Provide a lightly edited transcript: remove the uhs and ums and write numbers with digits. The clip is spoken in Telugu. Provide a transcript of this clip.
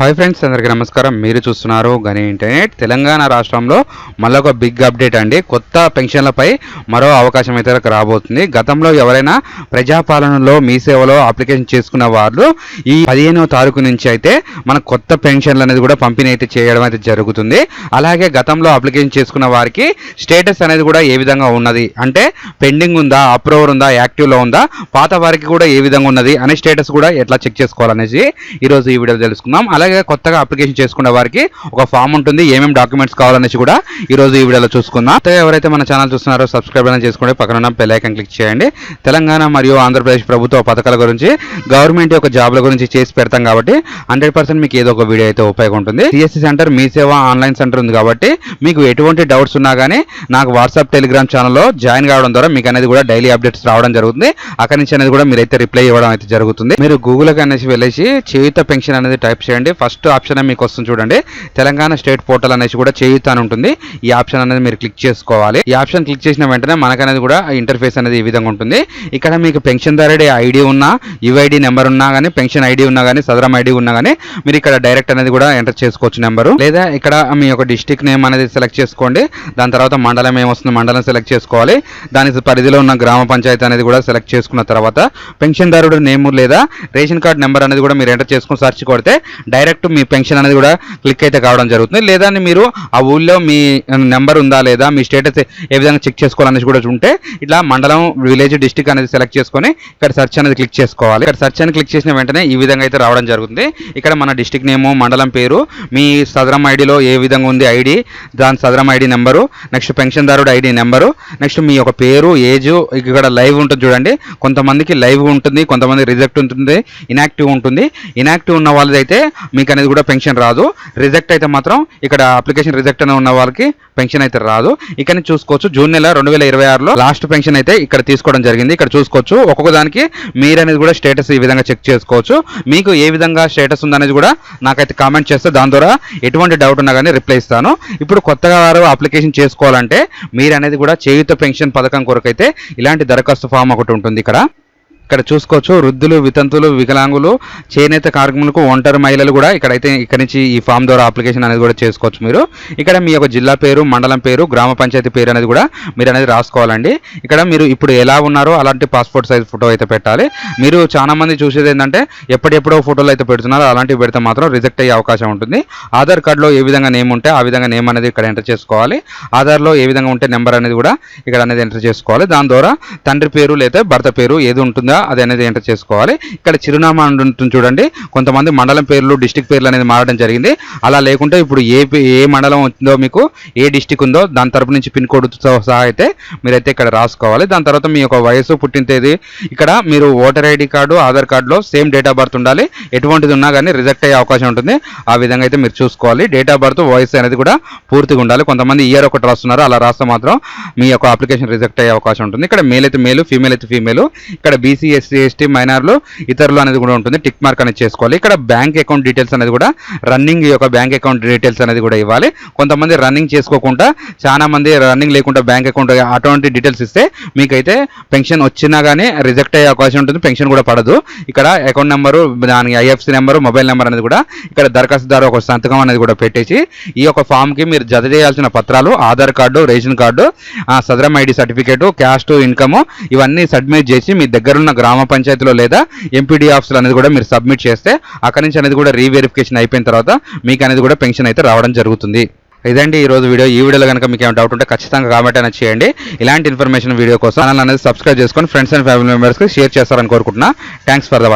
హాయ్ ఫ్రెండ్స్, అందరికీ నమస్కారం. మీరు చూస్తున్నారు గని ఇంటర్నెట్. తెలంగాణ రాష్ట్రంలో మళ్ళొక బిగ్ అప్డేట్ అండి. కొత్త పెన్షన్లపై మరో అవకాశం అయితే రాబోతుంది. గతంలో ఎవరైనా ప్రజాపాలనలో మీ సేవలో అప్లికేషన్ చేసుకున్న వాళ్ళు ఈ 15వ తారీఖు నుంచి అయితే మన కొత్త పెన్షన్లు అనేది కూడా పంపిణీ అయితే చేయడం అయితే జరుగుతుంది. అలాగే గతంలో అప్లికేషన్ చేసుకున్న వారికి స్టేటస్ అనేది కూడా ఏ విధంగా ఉన్నది అంటే పెండింగ్ ఉందా, అప్రూవర్ ఉందా, యాక్టివ్లో ఉందా, పాత వారికి కూడా ఏ విధంగా ఉన్నది అనే స్టేటస్ కూడా ఎట్లా చెక్ చేసుకోవాలనేసి ఈరోజు ఈ వీడియో తెలుసుకుందాం. అలాగే కొత్తగా అప్లికేషన్ చేసుకునే వారికి ఒక ఫామ్ ఉంటుంది, ఏమేమి డాక్యుమెంట్స్ కావాలనేసి కూడా ఈ రోజు ఈ వీడియోలో చూసుకుందాం. ఎవరైతే మన ఛానల్ చూస్తున్నారో సబ్స్క్రైబ్ అని చేసుకోండి, పక్కన ఉన్న బెల్ ఐకాన్ క్లిక్ చేయండి. తెలంగాణ మరియు ఆంధ్రప్రదేశ్ ప్రభుత్వ పథకాల గురించి, గవర్నమెంట్ యొక్క జాబ్ల గురించి చేసి పెడతాం కాబట్టి 100% మీకు ఏదో ఒక వీడియో అయితే ఉపయోగం ఉంటుంది. సిఎస్సి సెంటర్ మీ సేవ ఆన్లైన్ సెంటర్ ఉంది కాబట్టి మీకు ఎటువంటి డౌట్స్ ఉన్నా కానీ నాకు వాట్సాప్ టెలిగ్రామ్ ఛానల్లో జాయిన్ కావడం ద్వారా మీకు అనేది కూడా డైలీ అప్డేట్స్ రావడం జరుగుతుంది. అక్కడి నుంచి అనేది కూడా మీరైతే రిప్లై ఇవ్వడం అయితే జరుగుతుంది. మీరు గూగుల్కి అనేసి వెళ్ళేసి చేయూత పెన్షన్ అనేది టైప్ చేయండి. ఫస్ట్ ఆప్షన్ మీకు వస్తుంది చూడండి, తెలంగాణ స్టేట్ పోర్టల్ అనేసి కూడా చేయూత అని ఉంటుంది. ఈ ఆప్షన్ అనేది మీరు క్లిక్ చేసుకోవాలి. ఈ ఆప్షన్ క్లిక్ చేసిన వెంటనే మనకనేది కూడా ఇంటర్ఫేస్ అనేది ఈ విధంగా ఉంటుంది. ఇక్కడ మీకు పెన్షన్దారుడి ఐడి ఉన్నా, యుఐడి నెంబర్ ఉన్నా కానీ, పెన్షన్ ఐడి ఉన్నా కానీ, సదరం ఐడి ఉన్నా కానీ మీరు ఇక్కడ డైరెక్ట్ అనేది కూడా ఎంటర్ చేసుకోవచ్చు నెంబరు. లేదా ఇక్కడ మీ యొక్క డిస్ట్రిక్ట్ నేమ్ అనేది సెలెక్ట్ చేసుకోండి. దాని తర్వాత మండలం ఏమొస్తుంది, మండలం సెలెక్ట్ చేసుకోవాలి. దాని పరిధిలో ఉన్న గ్రామ పంచాయతీ అనేది కూడా సెలెక్ట్ చేసుకున్న తర్వాత పెన్షన్దారుడు నేమ్ లేదా రేషన్ కార్డ్ నెంబర్ అనేది కూడా మీరు ఎంటర్ చేసుకుని సెర్చ్ కొడితే డైరెక్ట్ మీ పెన్షన్ అనేది కూడా క్లిక్ అయితే కావడం జరుగుతుంది. లేదా మీరు ఆ ఊళ్ళో మీ నెంబర్ ఉందా లేదా, మీ స్టేటస్ ఏ విధంగా చెక్ చేసుకోవాలనేసి కూడా ఉంటే ఇట్లా మండలం, విలేజ్, డిస్ట్రిక్ట్ అనేది సెలెక్ట్ చేసుకొని ఇక్కడ సెర్చ్ అనేది క్లిక్ చేసుకోవాలి. ఇక్కడ సెర్చ్ అని క్లిక్ చేసిన వెంటనే ఈ విధంగా అయితే రావడం జరుగుతుంది. ఇక్కడ మన డిస్ట్రిక్ట్ నేము, మండలం పేరు, మీ సదరం ఐడిలో ఏ విధంగా ఉంది ఐడి, దాని సదరం ఐడి నెంబరు, నెక్స్ట్ పెన్షన్దారుడు ఐడి నెంబరు, నెక్స్ట్ మీ యొక్క పేరు, ఏజ్, ఇక్కడ లైవ్ ఉంటుంది చూడండి. కొంతమందికి లైవ్ ఉంటుంది, కొంతమంది రిజెక్ట్ ఉంటుంది, ఇనాక్టివ్ ఉంటుంది. ఇనాక్టివ్ ఉన్న వాళ్ళదైతే మీకు అనేది కూడా పెన్షన్ రాదు. రిజెక్ట్ అయితే మాత్రం ఇక్కడ అప్లికేషన్ రిజెక్ట్ అని ఉన్న వాళ్ళకి పెన్షన్ అయితే రాదు. ఇక్కడ చూసుకోవచ్చు జూన్ నెల 2026లో లాస్ట్ పెన్షన్ అయితే ఇక్కడ తీసుకోవడం జరిగింది. ఇక్కడ చూసుకోవచ్చు ఒక్కొక్క దానికి మీరు అనేది కూడా స్టేటస్ ఈ విధంగా చెక్ చేసుకోవచ్చు. మీకు ఏ విధంగా స్టేటస్ ఉందనేది కూడా నాకైతే కామెంట్ చేస్తే దాని ద్వారా ఎటువంటి డౌట్ ఉన్నా కానీ రిప్లై ఇస్తాను. ఇప్పుడు కొత్తగా వారు అప్లికేషన్ చేసుకోవాలంటే మీరు అనేది కూడా చేయూత పెన్షన్ పథకం కొరకైతే ఇలాంటి దరఖాస్తు ఫామ్ ఒకటి ఉంటుంది. ఇక్కడ చూసుకోవచ్చు వృద్ధులు, వితంతులు, వికలాంగులు, చేనేత కార్మికులకు, ఒంటరి మహిళలు కూడా ఇక్కడైతే ఇక్కడ నుంచి ఈ ఫామ్ ద్వారా అప్లికేషన్ అనేది కూడా చేసుకోవచ్చు. మీరు ఇక్కడ మీ యొక్క జిల్లా పేరు, మండలం పేరు, గ్రామ పంచాయతీ పేరు అనేది కూడా మీరు అనేది రాసుకోవాలండి. ఇక్కడ మీరు ఇప్పుడు ఎలా ఉన్నారో అలాంటి పాస్పోర్ట్ సైజ్ ఫోటో అయితే పెట్టాలి. మీరు చాలా మంది చూసేది ఏంటంటే ఎప్పుడెప్పుడో ఫోటోలు అయితే పెడుతున్నారు, అలాంటివి పెడితే మాత్రం రిజెక్ట్ అయ్యే అవకాశం ఉంటుంది. ఆధార్ కార్డులో ఏ విధంగా నేమ్ ఉంటే ఆ విధంగా నేమ్ అనేది ఇక్కడ ఎంటర్ చేసుకోవాలి. ఆధార్లో ఏ విధంగా ఉంటే నెంబర్ అనేది కూడా ఇక్కడ అనేది ఎంటర్ చేసుకోవాలి. దాని ద్వారా తండ్రి పేరు లేదా భర్త పేరు ఏది ఉంటుందో అది అనేది ఎంటర్ చేసుకోవాలి. ఇక్కడ చిరునామా ఉంటుంది చూడండి, కొంతమంది మండలం పేర్లు, డిస్ట్రిక్ట్ పేర్లు అనేది మారడం జరిగింది. అలా లేకుంటే ఇప్పుడు ఏ మండలం ఉందో, మీకు ఏ డిస్ట్రిక్ట్ ఉందో దాని తరపు నుంచి పిన్ కోడ్తో సహా అయితే మీరైతే ఇక్కడ రాసుకోవాలి. దాని తర్వాత మీ యొక్క వయసు, పుట్టిన తేదీ, ఇక్కడ మీరు ఓటర్ ఐడి కార్డు, ఆధార్ కార్డులో సేమ్ డేట్ ఆఫ్ బర్త్ ఉండాలి. ఎటువంటిది ఉన్నా కానీ రిజెక్ట్ అయ్యే అవకాశం ఉంటుంది. ఆ విధంగా అయితే మీరు చూసుకోవాలి. డేట్ ఆఫ్ బర్త్, వయసు అనేది కూడా పూర్తిగా ఉండాలి. కొంతమంది ఇయర్ ఒకటి రాస్తున్నారు, అలా రాస్తే మాత్రం మీ యొక్క అప్లికేషన్ రిజెక్ట్ అయ్యే అవకాశం ఉంటుంది. ఇక్కడ మేల్ అయితే మేలు, ఫీమేల్ అయితే ఫీమేల్. ఇక్కడ బీసీ, ఎస్సీ, ఎస్టీ, మైనార్లు, ఇతరులు అనేది కూడా ఉంటుంది. టిక్ మార్క్ అనేది చేసుకోవాలి. ఇక్కడ బ్యాంక్ అకౌంట్ డీటెయిల్స్ అనేది కూడా రన్నింగ్ యొక్క బ్యాంక్ అకౌంట్ డీటెయిల్స్ అనేది కూడా ఇవ్వాలి. కొంతమంది రన్నింగ్ చేసుకోకుండా, చాలా మంది రన్నింగ్ లేకుండా బ్యాంక్ అకౌంట్ అటువంటి డీటెయిల్స్ ఇస్తే మీకైతే పెన్షన్ వచ్చినా కానీ రిజెక్ట్ అయ్యే అవకాశం ఉంటుంది, పెన్షన్ కూడా పడదు. ఇక్కడ అకౌంట్ నెంబరు, దానికి ఐఎఫ్సి నెంబరు, మొబైల్ నెంబర్ అనేది కూడా ఇక్కడ దరఖాస్తుదారు ఒక సంతకం అనేది కూడా పెట్టేసి ఈ యొక్క ఫామ్కి మీరు జత చేయాల్సిన పత్రాలు, ఆధార్ కార్డు, రేషన్ కార్డు, సదరం ఐడి సర్టిఫికేట్, క్యాస్ట్, ఇన్కమ్ ఇవన్నీ సబ్మిట్ చేసి మీ దగ్గరున్న గ్రామ పంచాయతీలో లేదా ఎంపీడీ ఆఫీసులు అనేది కూడా మీరు సబ్మిట్ చేస్తే అక్కడి నుంచి అనేది కూడా రీవెరిఫికేషన్ అయిపోయిన తర్వాత మీకు అనేది కూడా పెన్షన్ అయితే రావడం జరుగుతుంది. ఇదండి ఈ రోజు వీడియో. ఈ వీడియోలో కనుక మీకు ఏమైనా డౌట్ ఉంటే ఖచ్చితంగా కామెంట్ అనేది చేయండి. ఇలాంటి ఇన్ఫర్మేషన్ వీడియో కోసం ఛానల్ అనేది సబ్స్క్రైబ్ చేసుకొని ఫ్రెండ్స్ అండ్ ఫ్యామిలీ మెంబర్స్కి షేర్ చేస్తారని కోరుకుంటున్నా. Thanks for the watching.